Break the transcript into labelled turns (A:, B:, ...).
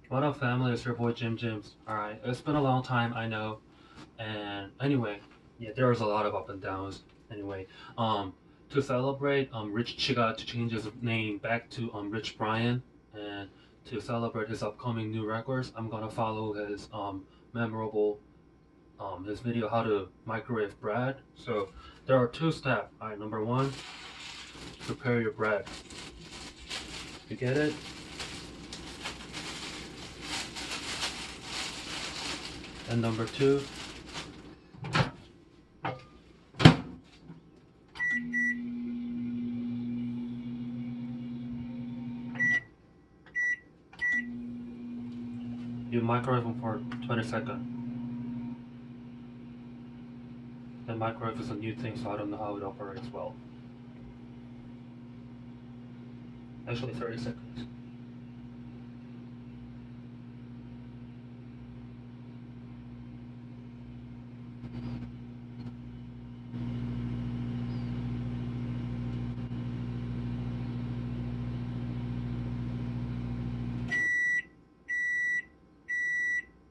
A: What up, family? It's your boy JimJims. Alright, it's been a long time, I know. And anyway, yeah, there was a lot of up and downs. Anyway, to celebrate, Rich Chiga to change his name back to Rich Brian, and to celebrate his upcoming new records, I'm gonna follow his memorable his video how to microwave bread. So there are two steps. Alright, number one, prepare your bread. You get it? And number two, you microwave them for 20 seconds. The microwave is a new thing, so I don't know how it operates well. Actually, 30 seconds.